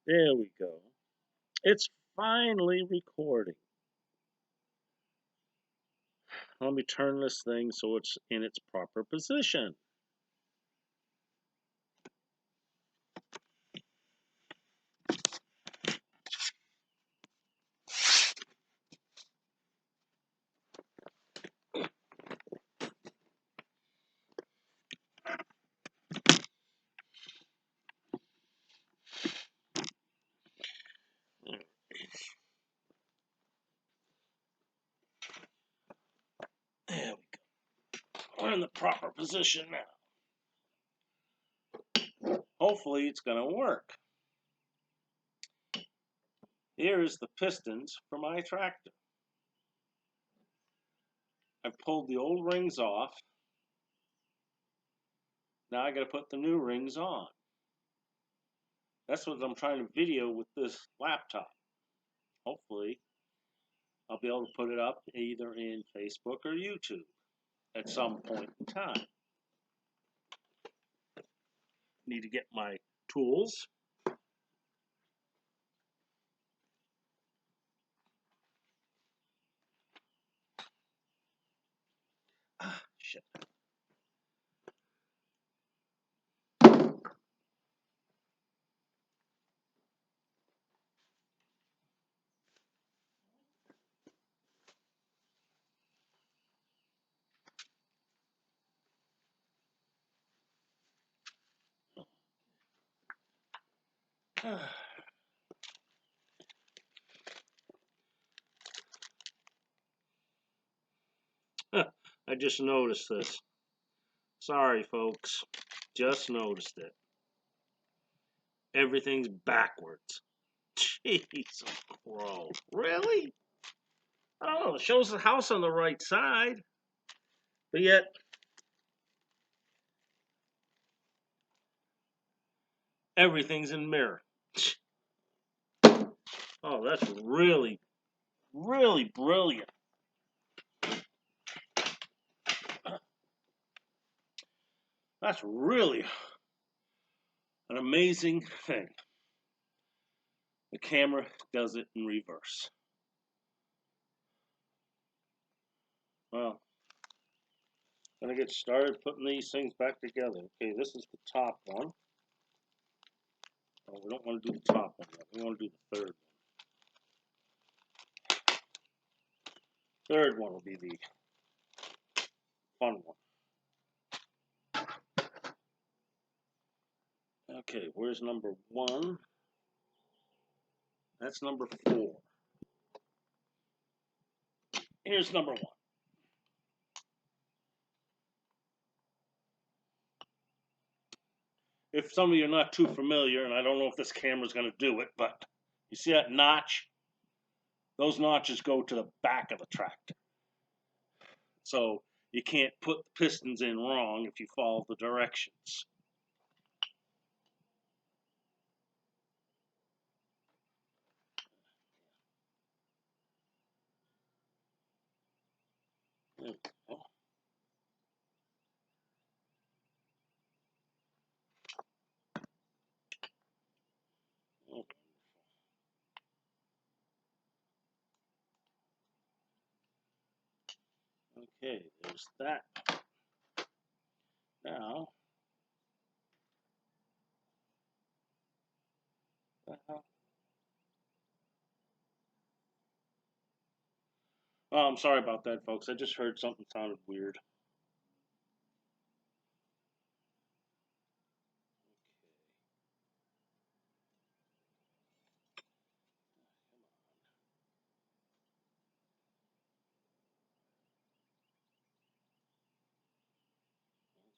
There we go. It's finally recording. Let me turn this thing so it's in its proper position. There we go. We're in the proper position now. Hopefully it's going to work. Here is the pistons for my tractor. I pulled the old rings off. Now I got to put the new rings on. That's what I'm trying to video with this laptop. Hopefully I'll be able to put it up either in Facebook or YouTube at some point in time. Need to get my tools. Ah, shit. I just noticed this. Sorry, folks. Just noticed it. Everything's backwards. Jeez, bro. Really? I don't know. It shows the house on the right side. But yet, everything's in mirror. Oh, that's really, really brilliant. That's really an amazing thing. The camera does it in reverse. Well, I'm gonna get started putting these things back together. Okay, this is the top one. Oh, we don't want to do the top one yet. We want to do the third one. Third one will be the fun one. Okay, where's number 1? That's number 4. Here's number 1. If some of you are not too familiar, and I don't know if this camera's going to do it, but you see that notch? Those notches go to the back of the tractor. So you can't put the pistons in wrong if you follow the directions. There we go. Okay, there's that. Now, oh, I'm sorry about that, folks. I just heard something sounded weird.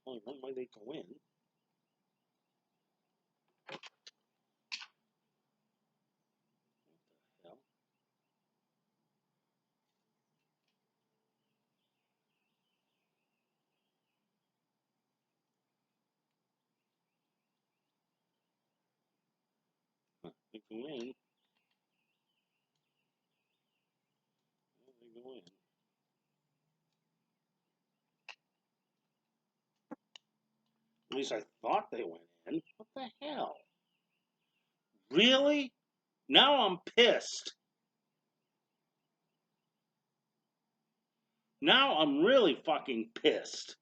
There's only one way they go in. What the hell? They go in. They go in. At least I thought they went in. What the hell? Really? Now I'm pissed. Now I'm really fucking pissed.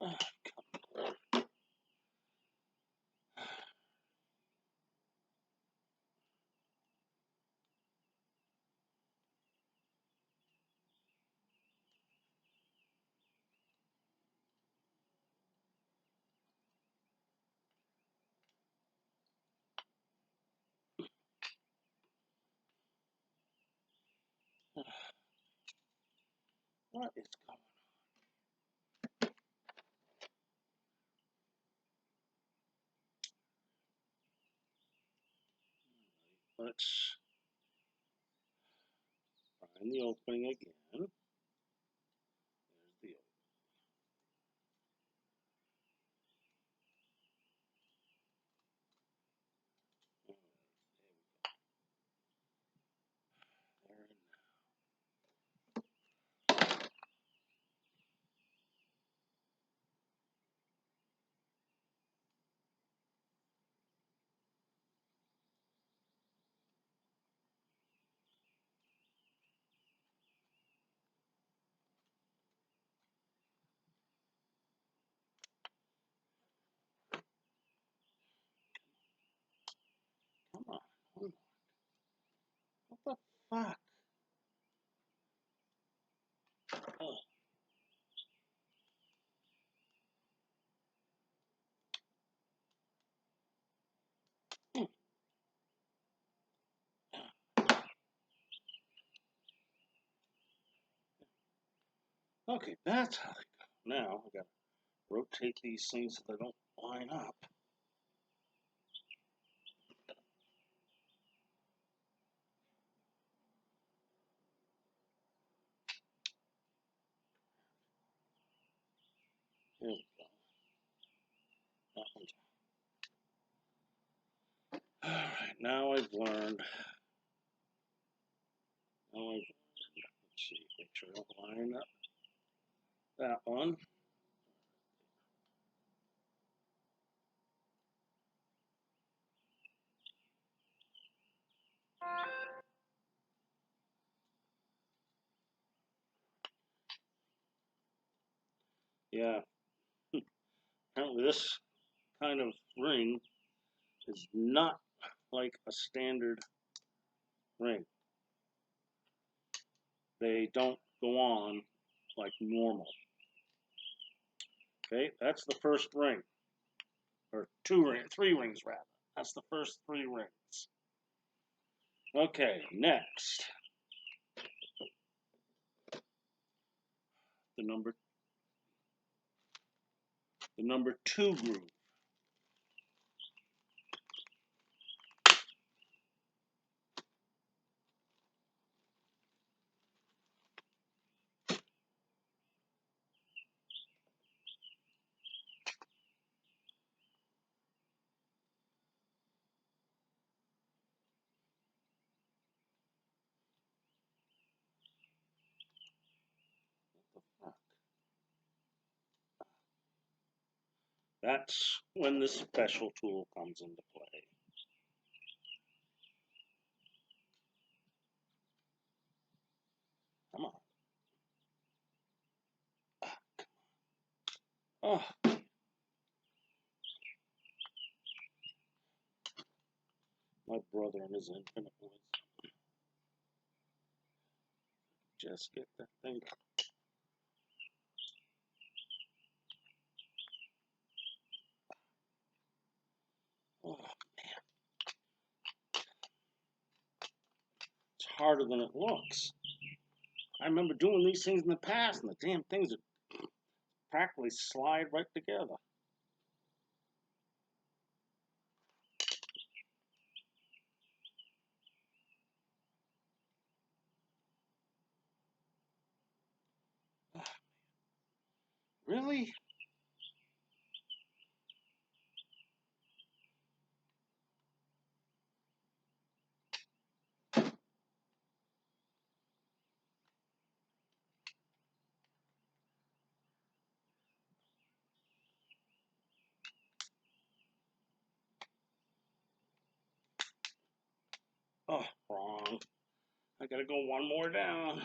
Oh, what is going on? Let's find the opening again. There's the opening. There it is. Come on. Hold on. What the fuck? Oh, hmm. Okay, that's how they go. Now I gotta rotate these things so they don't line up. There we go. That one's all right. Now I've learned. Now I've let's see. Make sure I don't line up that one. Yeah. Apparently this kind of ring is not like a standard ring. They don't go on like normal. Okay, that's the first ring, or three rings rather. That's the first three rings. Okay, next, the number the number two groove. That's when the special tool comes into play. Come on. Oh, my brother and his infinite wisdom. Just get that thing. Oh, it's harder than it looks. I remember doing these things in the past, and the damn things would practically slide right together. Really? gotta go one more down.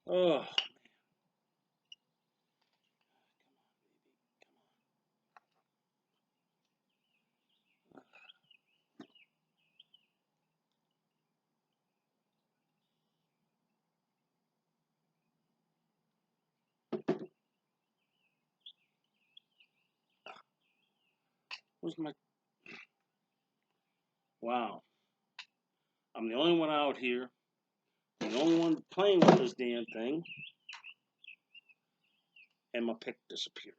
Oh, where's my... Wow. I'm the only one out here. I'm the only one playing with this damn thing. And my pick disappeared.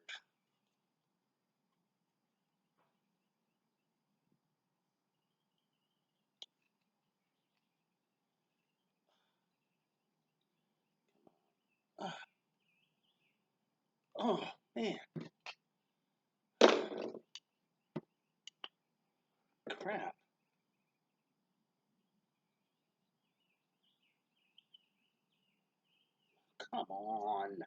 Oh, man. Crap. Come on.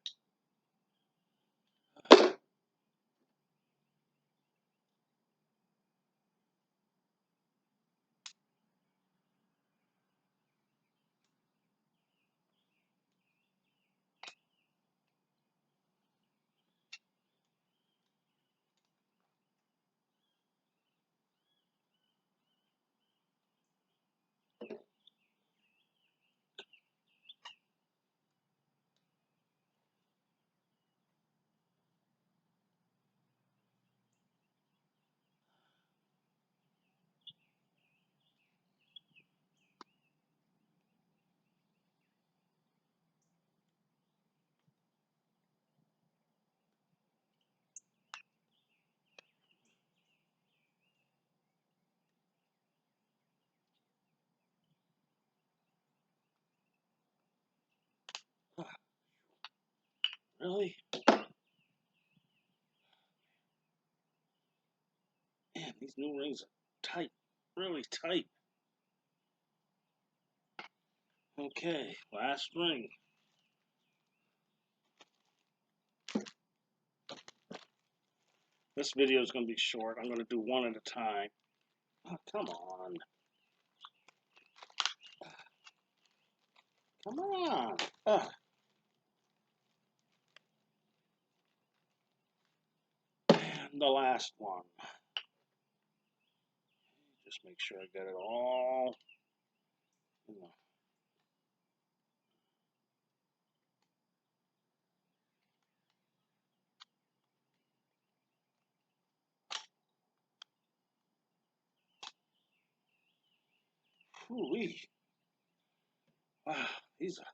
Really? Man, these new rings are tight. Really tight. Okay, last ring. This video is going to be short. I'm going to do one at a time. Oh, come on. Come on. And the last one. Just make sure I get it all. Ooh-wee. Wow, these are...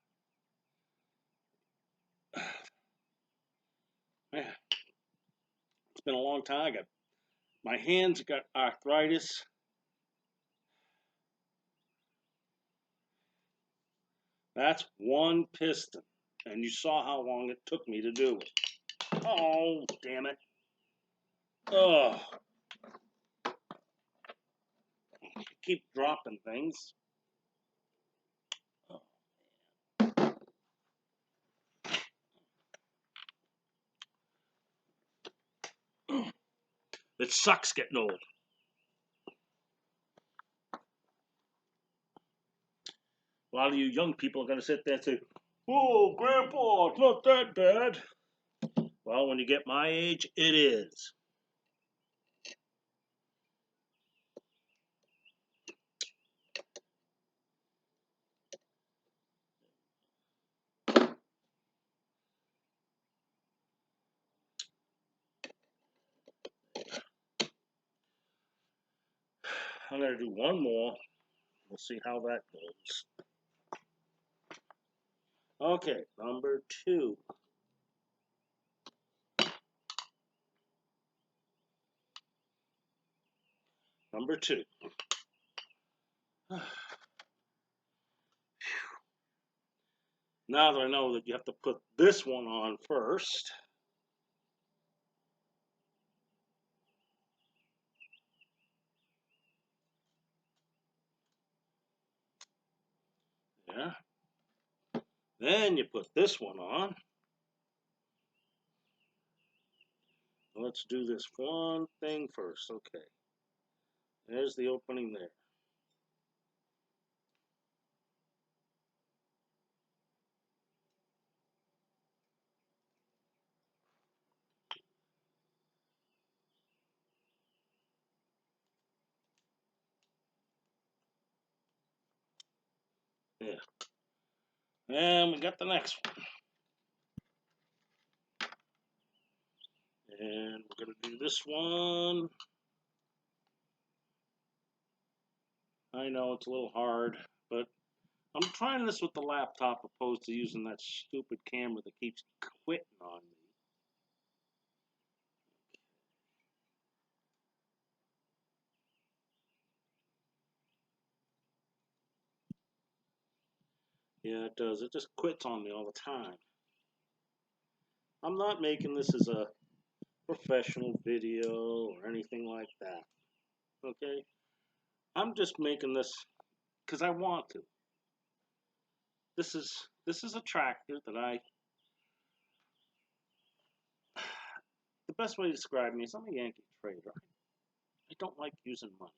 Man, it's been a long time. My hands got arthritis. That's one piston. And you saw how long it took me to do it. Oh, damn it. Oh, keep dropping things. It sucks getting old. A lot of you young people are going to sit there and say, "Oh, Grandpa, it's not that bad." Well, when you get my age, it is. I'm going to do one more. We'll see how that goes. Okay, number 2. Number 2. Now that I know that you have to put this one on first. Yeah. Then you put this one on. Let's do this one thing first. Okay. There's the opening there. Yeah. And we got the next one. And we're going to do this one. I know it's a little hard, but I'm trying this with the laptop opposed to using that stupid camera that keeps quitting on me. Yeah, it does. It just quits on me all the time. I'm not making this as a professional video or anything like that. Okay? I'm just making this because I want to. This is a tractor that the best way to describe me is I'm a Yankee trader. I don't like using money.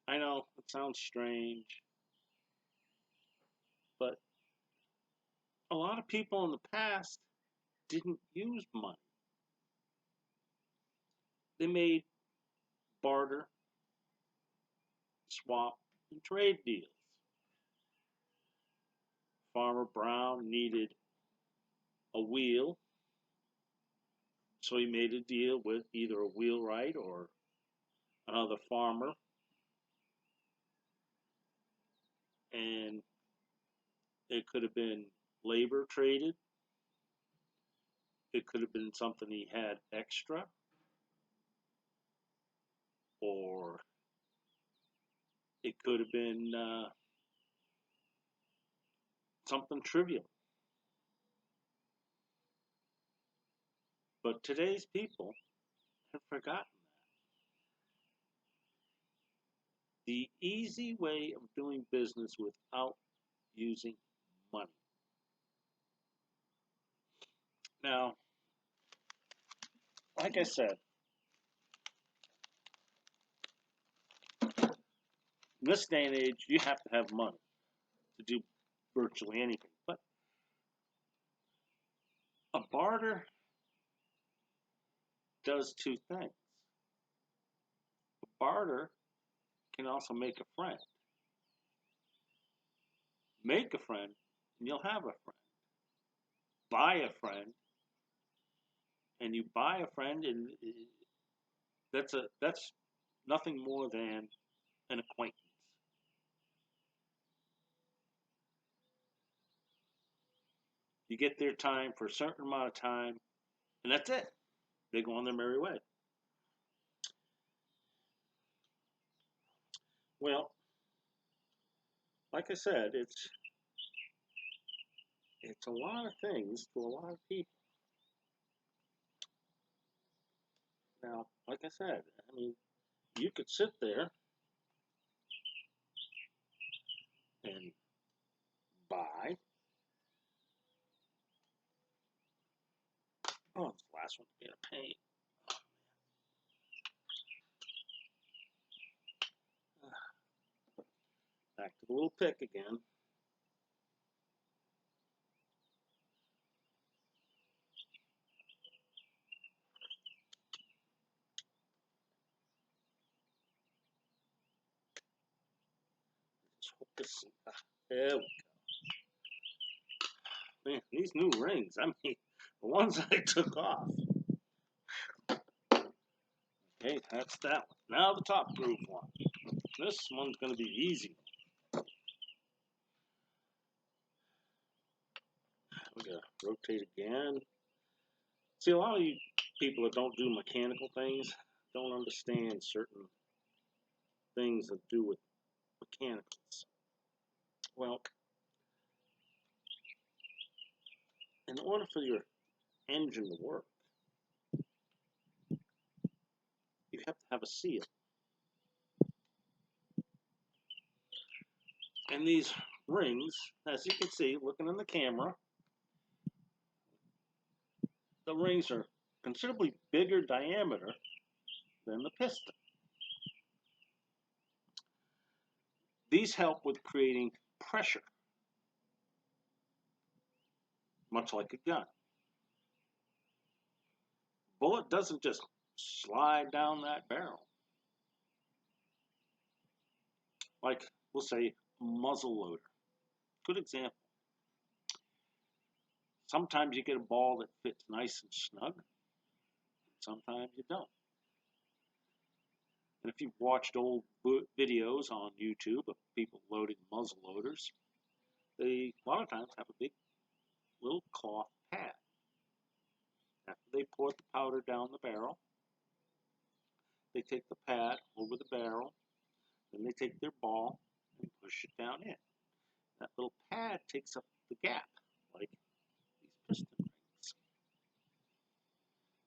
I know it sounds strange, but a lot of people in the past didn't use money. They made barter, swap, and trade deals. Farmer Brown needed a wheel, so he made a deal with either a wheelwright or another farmer, and it could have been labor traded. It could have been something he had extra, or it could have been something trivial. But today's people have forgotten the easy way of doing business without using money. Now, like I said, in this day and age, you have to have money to do virtually anything. But a barter does two things. A barter can also make a friend. Make a friend, and you'll have a friend. Buy a friend, and you buy a friend, and that's nothing more than an acquaintance. You get their time for a certain amount of time, and that's it. They go on their merry way. Well, like I said, it's a lot of things to a lot of people. Now, like I said, I mean, you could sit there and buy. Oh, this last one being a pain. Back to the little pick again. Just hope this. There we go. Man, these new rings. I mean, the ones I took off. Okay, that's that one. Now the top groove one. This one's going to be easy. We're going to rotate again. See, a lot of you people that don't do mechanical things don't understand certain things that do with mechanicals. Well, in order for your engine to work, you have to have a seal. And these rings, as you can see, looking in the camera, the rings are considerably bigger diameter than the piston. These help with creating pressure, much like a gun. Bullet doesn't just slide down that barrel. Like, we'll say, muzzle loader. Good example. Sometimes you get a ball that fits nice and snug. Sometimes you don't. And if you've watched old videos on YouTube of people loading muzzle loaders, they a lot of times have a big little cloth pad. After they pour the powder down the barrel, they take the pad over the barrel, then they take their ball and push it down in. That little pad takes up the gap, like these piston rings.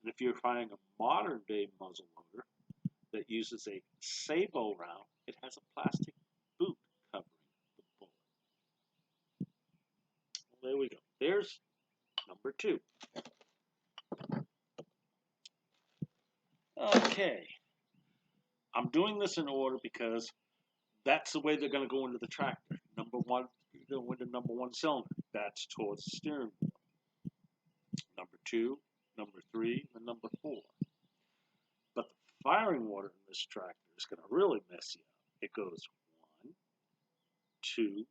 And if you're finding a modern day muzzle loader that uses a sabot round, it has a plastic boot covering the bullet. Well, there we go. There's number 2. Okay. I'm doing this in order because that's the way they're going to go into the tractor. Number 1, you're going into number 1 cylinder. That's towards the steering wheel. Number 2, number 3, and number 4. But the firing order in this tractor is going to really mess you up. It goes 1, 2,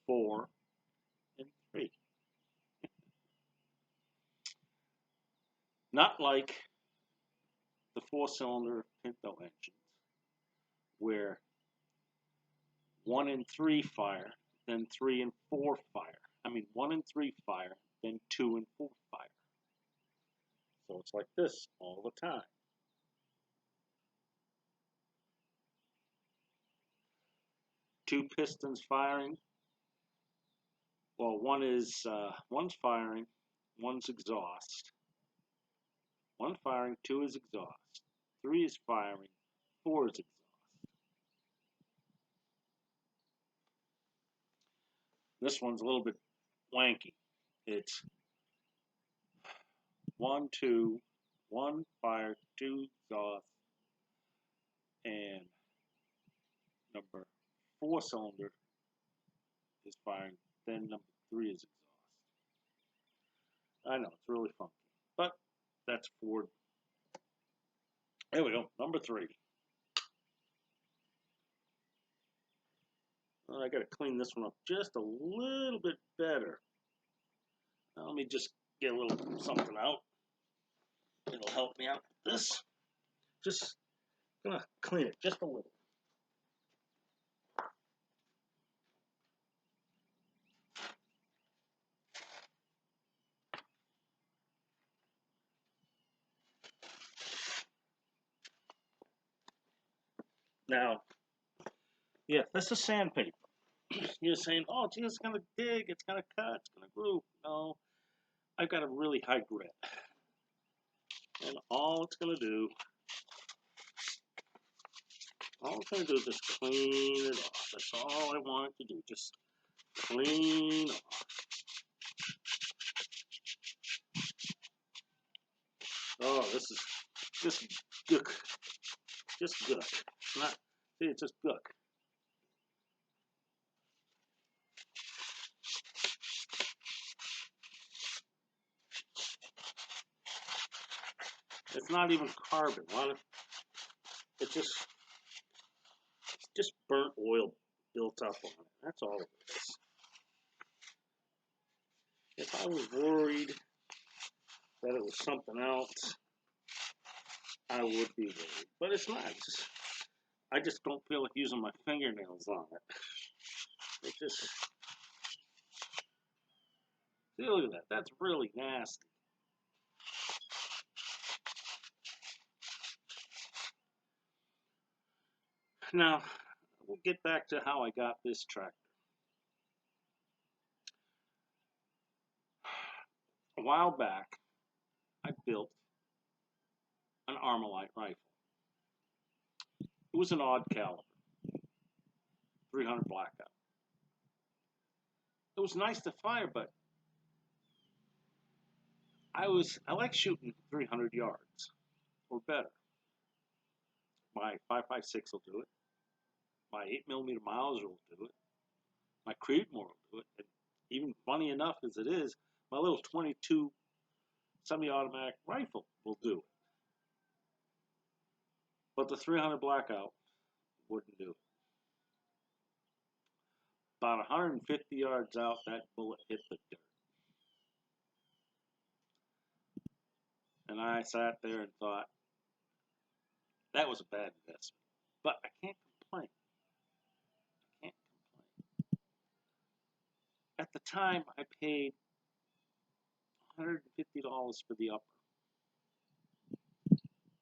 4, and 3. Not like the 4-cylinder Pinto engines, where 1 and 3 fire, then 3 and 4 fire. I mean 1 and 3 fire, then 2 and 4 fire. So it's like this all the time. Two pistons firing. Well, one's firing, one's exhaust. 1 firing, 2 is exhaust. 3 is firing, 4 is exhaust. This one's a little bit wanky. It's 1, 2, 1 fire, 2 exhaust, and number 4 cylinder is firing, then number 3 is exhaust. I know, it's really funky, but that's Ford. There we go, number 3. Well, I got to clean this one up just a little bit better. Now, let me just get a little something out. It'll help me out with this. Just gonna clean it just a little. Now, yeah, this is sandpaper. You're saying, oh, gee, it's gonna dig, it's gonna cut, it's gonna groove. No, I've got a really high grit. And all it's gonna do is just clean it off. That's all I want it to do, just clean off. Oh, this is just gook. Just gook. It's not, see, it's just gook. It's not even carbon. It's just burnt oil built up on it. That's all it is. If I was worried that it was something else, I would be worried. But it's not. I just don't feel like using my fingernails on it. It just, see, look at that. That's really nasty. Now, we'll get back to how I got this tractor. A while back, I built an Armalite rifle. It was an odd caliber, 300 Blackout. It was nice to fire, but I like shooting 300 yards or better. My 5.56 will do it. My 8mm Mauser will do it. My Creedmoor will do it. And even funny enough as it is, my little 22 semi-automatic rifle will do it. But the 300 Blackout wouldn't do it. About 150 yards out, that bullet hit the dirt. And I sat there and thought, that was a bad investment. But I can't complain. I can't complain. At the time, I paid $150 for the upper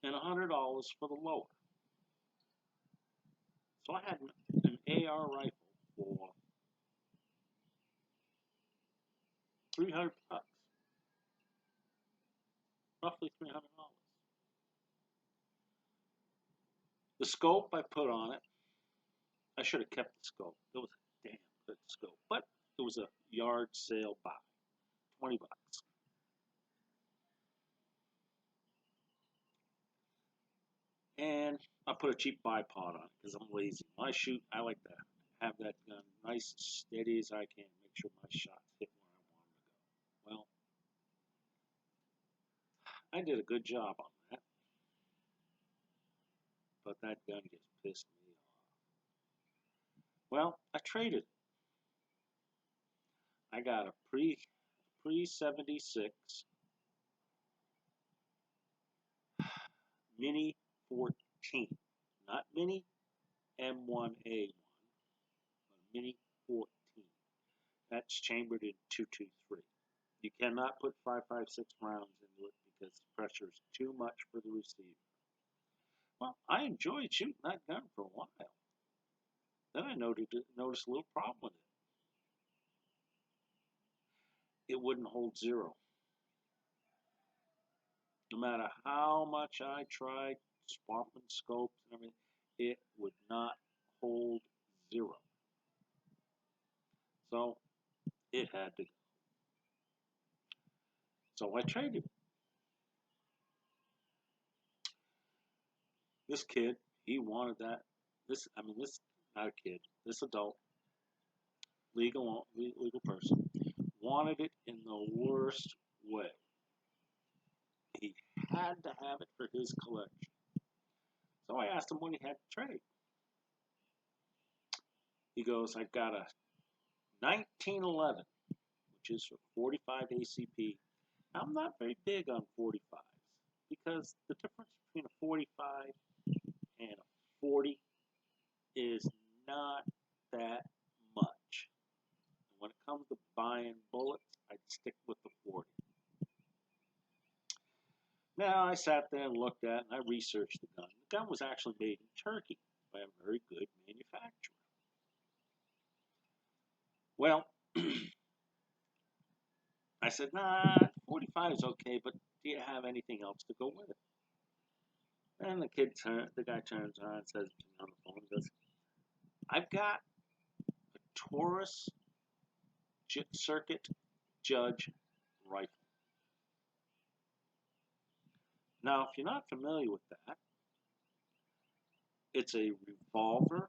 and $100 for the lower. So I had an AR rifle for $300, roughly $300. The scope I put on it, I should have kept the scope. It was a damn good scope, but it was a yard sale buy, $20. And I put a cheap bipod on it because I'm lazy. When I shoot, I like to have that gun nice and steady as I can, make sure my shots hit where I want them to go. Well, I did a good job on that, but that gun just pissed me off. Well, I traded. I got a pre 76 Mini 14, not Mini M1A1, but Mini 14. That's chambered in 223. You cannot put 5.56 rounds into it because the pressure is too much for the receiver. Well, I enjoyed shooting that gun for a while. Then I noticed a little problem with it. It wouldn't hold zero. No matter how much I tried swapping scopes and everything, it would not hold zero. So it had to go. So I traded. This kid, he wanted that. This not a kid. This adult, legal person, wanted it in the worst way. He had to have it for his collection. So I asked him when he had to trade. He goes, I got a 1911, which is a 45 ACP. I'm not very big on 45s because the difference between a 45 and a 40 is not that much. And when it comes to buying bullets, I'd stick with the 40. Now I sat there and looked at it and I researched the gun. The gun was actually made in Turkey by a very good manufacturer. Well, I said, nah, 45 is okay, but do you have anything else to go with it? And the guy turns around and says to me on the phone, he goes, I've got a Taurus Circuit Judge rifle. Now, if you're not familiar with that, it's a revolver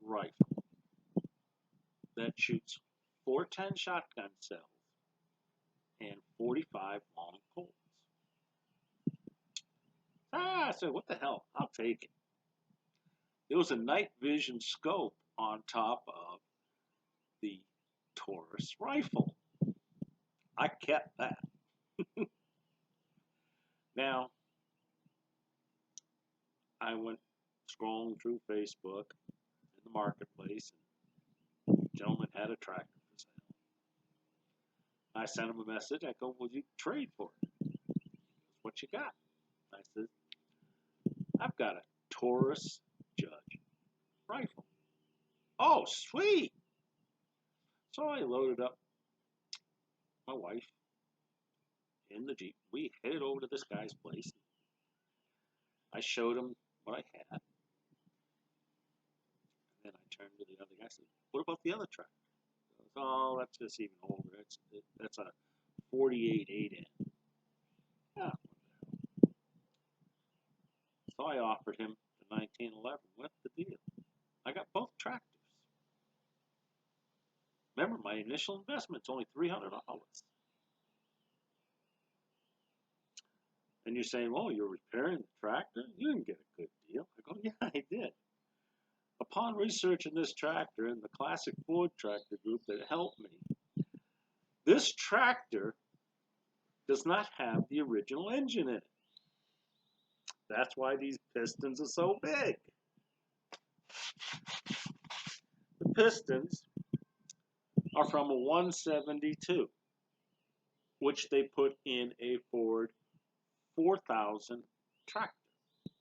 rifle that shoots 410 shotgun cells and 45 long Colts. I said, what the hell? I'll take it. There was a night vision scope on top of the Taurus rifle. I kept that. Now, I went scrolling through Facebook in the marketplace, and a gentleman had a tractor for sale. I sent him a message. I go, will you trade for it? He goes, what you got? I said, I've got a Taurus Judge rifle. Oh, sweet. So I loaded up my wife in the Jeep. We headed over to this guy's place. I showed him what I had. And then I turned to the other guy and said, what about the other tractor? He goes, oh, that's just even older. That's a 48 8N. Yeah, what the hell. So I offered him the 1911. What's the deal? I got both tractors. Remember, my initial investment's only $300. And you're saying, "Oh, you're repairing the tractor? You didn't get a good deal." I go, "Yeah, I did." Upon researching this tractor and the Classic Ford Tractor Group that helped me, this tractor does not have the original engine in it. That's why these pistons are so big. The pistons are from a 172, which they put in a Ford 4000 tractor.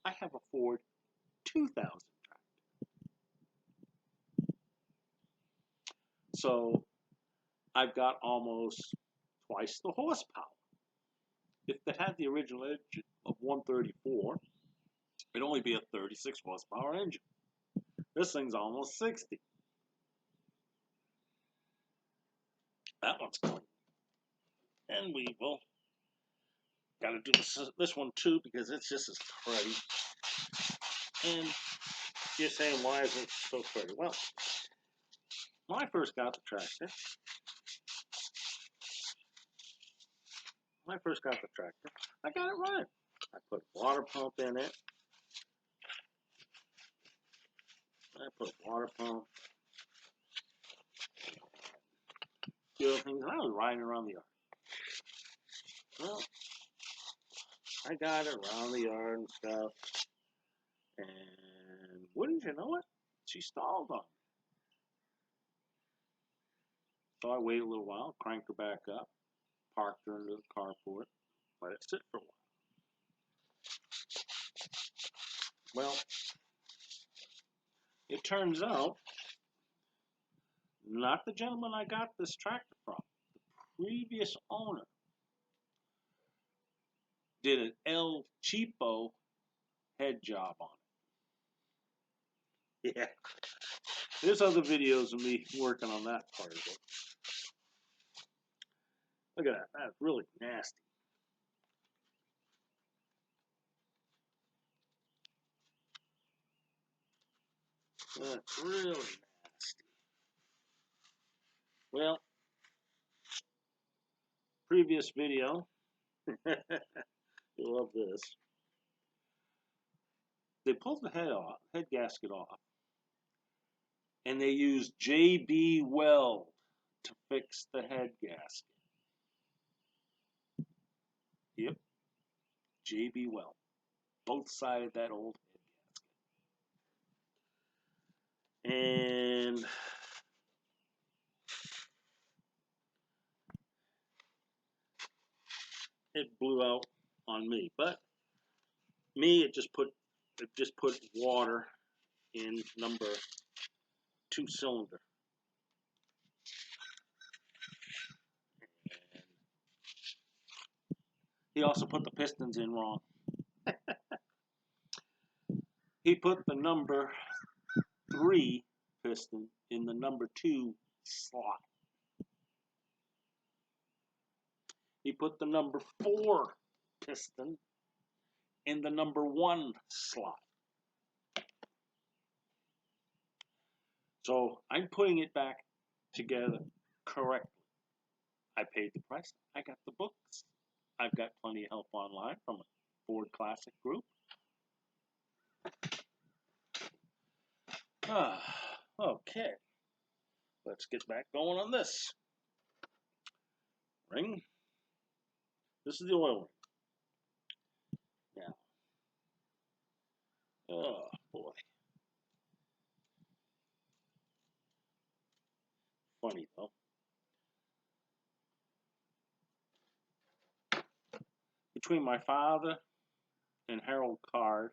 I have a Ford 2000 tractor. So I've got almost twice the horsepower. If they had the original engine of 134, it'd only be a 36 horsepower engine. This thing's almost 60. That one's clean. And we will got to do this one too because it's just as pretty. And you're saying, why is it so pretty? Well, when I first got the tractor, I got it running. I put a water pump in it. The other things, and I was riding around the yard. Well, I got it around the yard and stuff. And wouldn't you know it, she stalled on me. So I waited a little while, cranked her back up, parked her into the carport, let it sit for a while. Well, it turns out, not the gentleman I got this tractor from, the previous owner did an El Cheapo head job on it. Yeah. There's other videos of me working on that part of it. Look at that. That's really nasty. That's really nasty. Well, previous video. You'll love this. They pulled the head gasket off, and they used JB Weld to fix the head gasket. Yep, JB Weld. Both sides of that old head gasket. And it blew out on me. But me, it just put water in number 2 cylinder. And he also put the pistons in wrong. He put the number 3 piston in the number 2 slot. He put the number 4 piston in the number 1 slot. So I'm putting it back together correctly. I paid the price. I got the books. I've got plenty of help online from a Ford Classic Group. Okay. Let's get back going on this. Ring. This is the oil ring. Now. Oh, boy. Funny, though. Between my father and Harold Card,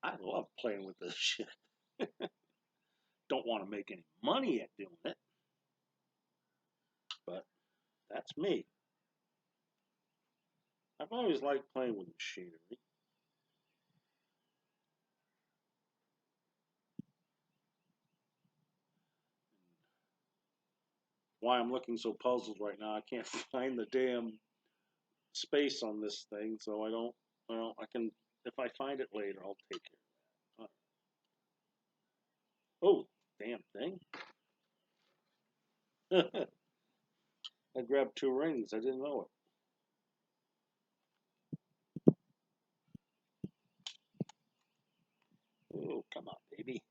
I love playing with this shit. Don't want to make any money at doing it, but that's me. I've always liked playing with machinery. Why I'm looking so puzzled right now, I can't find the damn space on this thing, so I can If I find it later, I'll take care of that. Oh, damn thing. I grabbed 2 rings. I didn't know it. Oh, come on, baby.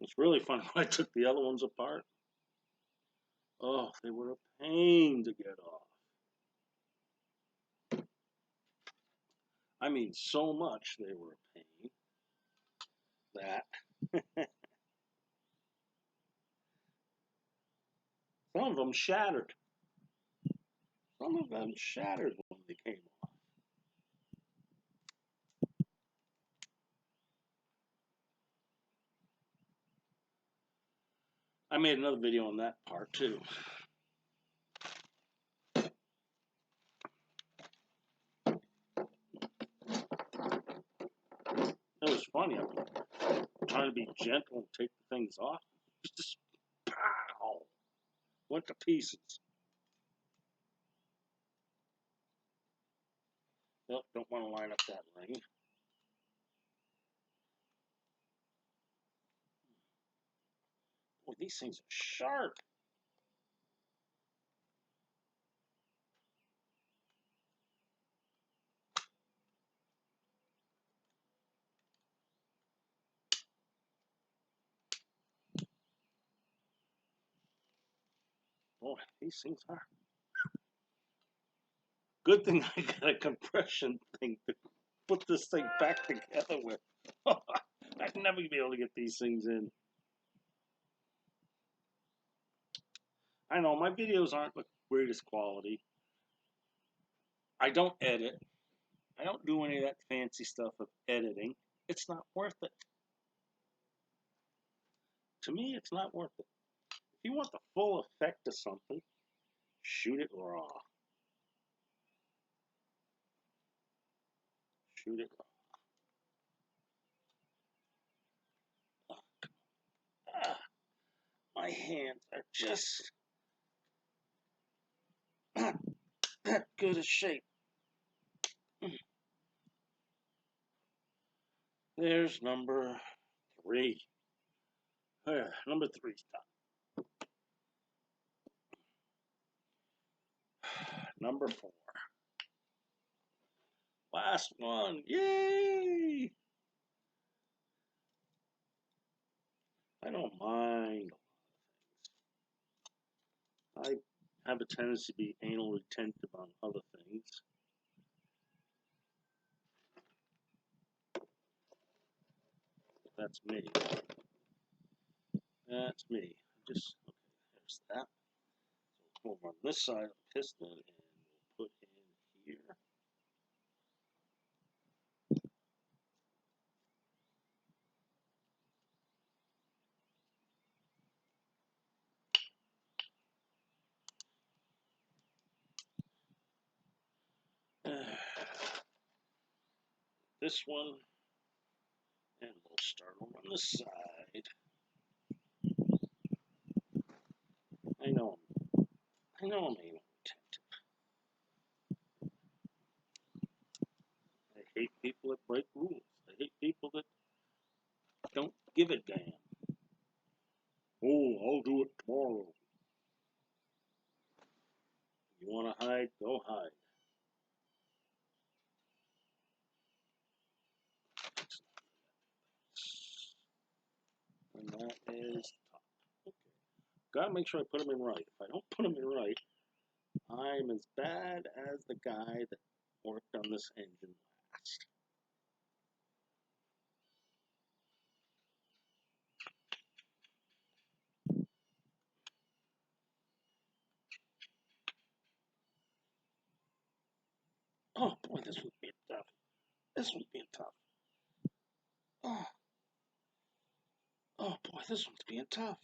It's really fun when I took the other ones apart. Oh, they were a pain to get off. I mean, so much they were a pain that some of them shattered. Some of them shattered when they came off. I made another video on that part too. It was funny. I'm trying to be gentle and take the things off. Just pow! Went to pieces. Nope, don't want to line up that ring. Boy, these things are sharp. Boy, these things are. Good thing I got a compression thing to put this thing back together with. I'd never be able to get these things in. I know my videos aren't the greatest quality. I don't edit. I don't do any of that fancy stuff of editing. It's not worth it. To me, it's not worth it. If you want the full effect of something, shoot it raw. Shoot it raw. Ah, my hands are just not that good a shape. There's number 3. There, number 3's done. Number 4. Last one. Yay! I don't mind. I have a tendency to be anal retentive on other things. That's me. That's me. Just, okay, there's that. So over on this side of the piston, and we'll put in here. This one, and we'll start over on this side. I know I'm anal retentive. I hate people that break rules. I hate people that don't give a damn. Oh, I'll do it tomorrow. You want to hide? Go hide. And that is top. Okay. Gotta make sure I put them in right. If I don't put them in right, I'm as bad as the guy that worked on this engine last. Oh boy, this one's being tough. This one's being tough. Oh, oh boy, this one's being tough.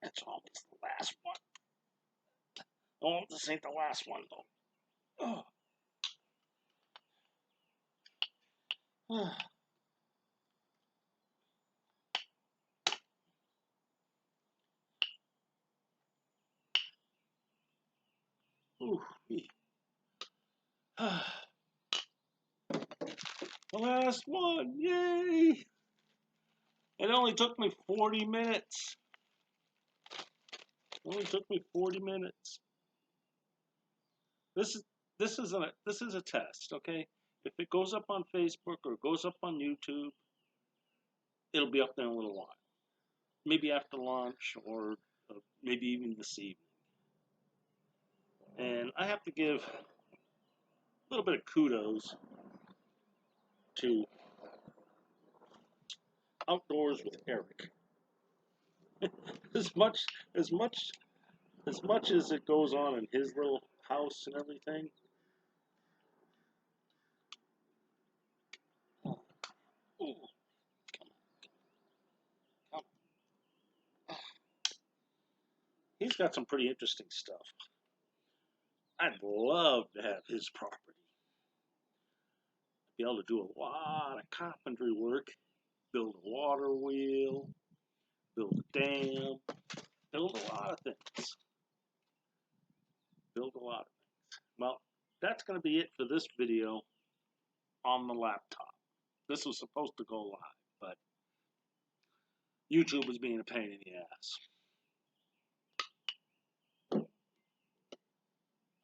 It's almost the last one. Oh, this ain't the last one though. Oh. Ooh. The last one, yay! It only took me 40 minutes. It only took me 40 minutes. This is a test, okay? If it goes up on Facebook or goes up on YouTube, it'll be up there in a little while. Maybe after lunch or maybe even this evening. And I have to give a little bit of kudos to Outdoors with Eric. as much as much as it goes on in his little house and everything. Ooh, come. He's got some pretty interesting stuff. I'd love to have his property. Be able to do a lot of carpentry work, build a water wheel, build a dam, build a lot of things. Build a lot of things. Well, that's going to be it for this video on the laptop. This was supposed to go live, but YouTube was being a pain in the ass.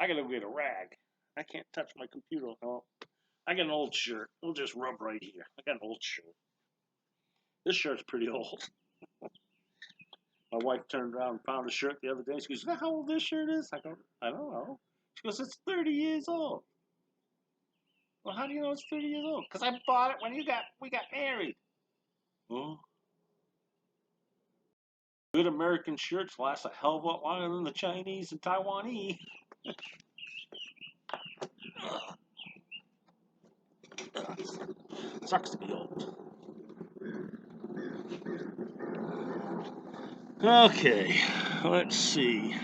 I gotta go get a rag. I can't touch my computer. Oh, I got an old shirt. It'll just rub right here. I got an old shirt. This shirt's pretty old. My wife turned around and found a shirt the other day. She goes, "You know how old this shirt is?" I go, "I don't know." She goes, "It's 30 years old." Well, how do you know it's 30 years old? Because I bought it when we got married. Oh. Good American shirts last a hell of a lot longer than the Chinese and Taiwanese. Sucks to be old. Okay, let's see.